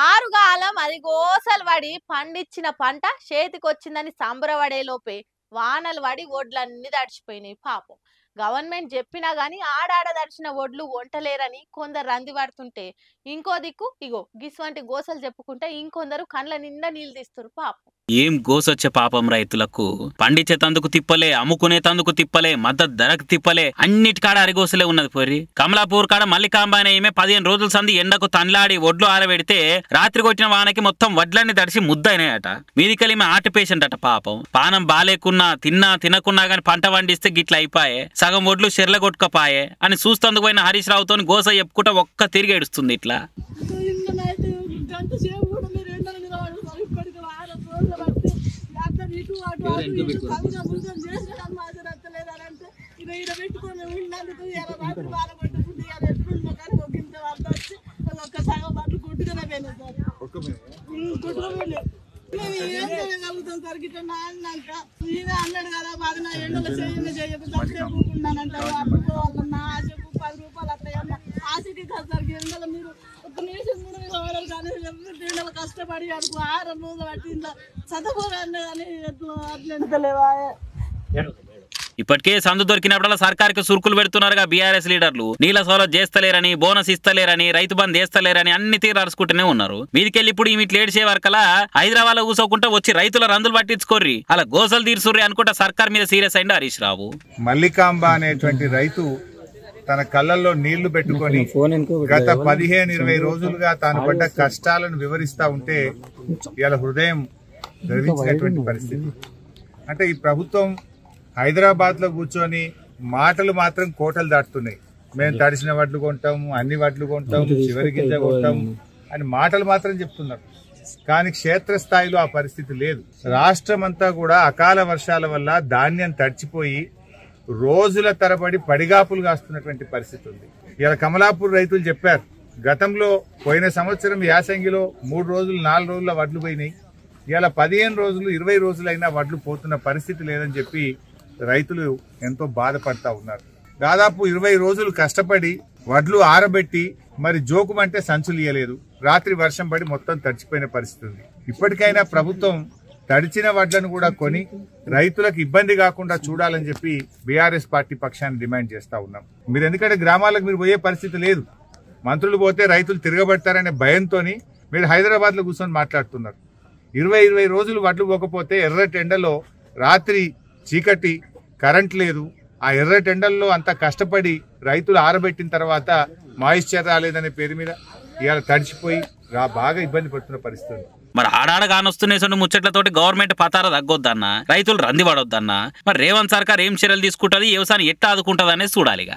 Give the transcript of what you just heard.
ఆరుగాలం అది గోసలు పడి పండించిన పంట చేతికొచ్చిందని సంబరపడే లోపే వానలు పడి వడ్లన్నీ తడిచిపోయినాయి పాపం. గవర్నమెంట్ చెప్పినా గానీ ఆడాడ తడిచిన వడ్లు వంటలేరని కొందరు రంది పడుతుంటే ఇంకో దిక్కు ఇగో గిస్వంటి గోసలు చెప్పుకుంటే ఇంకొందరు కండ్ల నిండా నీళ్ళు తీస్తారు పాపం. ఏం గోసొచ్చే పాపం రైతులకు. పండించేతందుకు తిప్పలే, అమ్ముకునేతందుకు తిప్పలే, మద్దతు ధరకు తిప్పలే, అన్నిటికాడ అరిగోసలే ఉన్నది పోరి. కమలాపూర్ కాడ మల్లికాంబాయిన ఏమే 15 రోజుల సంది ఎండకు తన్లాడి ఒడ్లు ఆరబెడితే రాత్రి కొట్టిన వానకి మొత్తం వడ్లన్నీ తడిసి ముద్దయినాయట. మీదికెళ్ళి ఆర్ట్ పేషెంట్ అట పాపం. పానం బాలేకున్నా తినకున్నా గాని పంట పండిస్తే గిట్ల అయిపాయే, సగం ఒడ్లు చెర్ల కొట్టుకపోయే అని చూస్తందుకు పోయిన హరీష్ రావుతో గోస చెప్పుకుంటా ఒక్క తిరిగి ఏడుస్తుంది ఇట్లా. అన్నాడు కదా బాధ ఎండలో చేయకున్నానంటే 10 రూపాయలు అట్లా ఆశకి కాసరికి ఎండలో మీరు ఒక నిమిషం కూడా కానీ కష్టపడి అడుగు 6 రోజులు పట్టిందా చదువుకోగానే కానీ అట్లా ఇప్పటికే సందు దొరికినప్పుడల్లా సర్కార్కి సురుకులు పెడుతున్నారుగా బీఆర్ఎస్ లీడర్లు. నీళ్ళ సౌలభ్యం చేస్తలేరని, బోనస్ ఇస్తలేరని, రైతు బంద్ చేస్తలేరని అన్ని తీరు అరుచుకుంటూనే ఉన్నారు. మీదికెళ్ళి ఇప్పుడు ఇట్లా ఏడ్చే వరకలా హైదరాబాద్ లో కూసోకుంటా వచ్చి రైతుల రందులు పట్టించుకోర్రి, అలా గోసలు తీర్చుర్రి అనుకుంటా సర్కార్ మీద సీరియస్ అయింది హరీష్ రావు. మల్లికాంబ అనేటువంటి రైతు తన కళ్ళల్లో నీళ్లు పెట్టుకొని గత 15-20 రోజులుగా తాను పడ్డ కష్టాలను వివరిస్తా ఉంటే ఇలా హృదయం ద్రవించినటువంటి పరిస్థితి. అంటే ఈ ప్రభుత్వం హైదరాబాద్ లో కూర్చొని మాటలు మాత్రం కోటలు దాటుతున్నాయి. మేము తడిసిన వడ్లు కొంటాము, అన్ని వడ్లు కొంటాము, చివరి గింజ కొంటాము అని మాటలు మాత్రం చెప్తున్నారు. కానీ క్షేత్రస్థాయిలో ఆ పరిస్థితి లేదు. రాష్ట్రం అంతా కూడా అకాల వర్షాల వల్ల ధాన్యం తడిచిపోయి రోజుల తరబడి పడిగాపులు కాస్తున్నటువంటి పరిస్థితి ఉంది. ఇలా కమలాపూర్ రైతులు చెప్పారు, గతంలో పోయిన సంవత్సరం యాసంగిలో 3 రోజులు 4 రోజుల వడ్లు పోయినాయి. ఇలా 15 రోజులు 20 రోజులైనా వడ్లు పోతున్న పరిస్థితి లేదని చెప్పి రైతులు ఎంతో బాధపడతా ఉన్నారు. దాదాపు 20 రోజులు కష్టపడి వడ్లు ఆరబెట్టి మరి జోకుమంటే సంచులు ఇయ్యలేదు. రాత్రి వర్షం పడి మొత్తం తడిచిపోయిన పరిస్థితి ఉంది. ఇప్పటికైనా ప్రభుత్వం తడిచిన వడ్లను కూడా కొని రైతులకు ఇబ్బంది కాకుండా చూడాలని చెప్పి బీఆర్ఎస్ పార్టీ పక్షాన్ని డిమాండ్ చేస్తా ఉన్నాం. మీరు ఎందుకంటే గ్రామాలకు మీరు పోయే పరిస్థితి లేదు. మంత్రులు పోతే రైతులు తిరగబడతారనే భయంతో మీరు హైదరాబాద్ లో కూర్చొని మాట్లాడుతున్నారు. 20 రోజులు వడ్లు పోకపోతే ఎర్రటి ఎండలో రాత్రి చీకటి, కరెంట్ లేదు. ఆ ఎర్రటి ఎండల్లో అంత కష్టపడి రైతులు ఆరబెట్టిన తర్వాత మాయిశ్చర్ రాలేదనే పేరు మీద ఇవాళ తడిచిపోయి బాగా ఇబ్బంది పడుతున్న పరిస్థితి. మరి ఆడాడ కానొస్తున్నాయి ముచ్చట్లతోటి గవర్నమెంట్ పతార తగ్గొద్దన్నా, రైతులు రంది పడొద్దన్నా, మరి రేవంత్ సర్కార్ ఏం చర్యలు తీసుకుంటది, వ్యవసాయం ఎట్లా ఆదుకుంటది అనేది చూడాలిగా.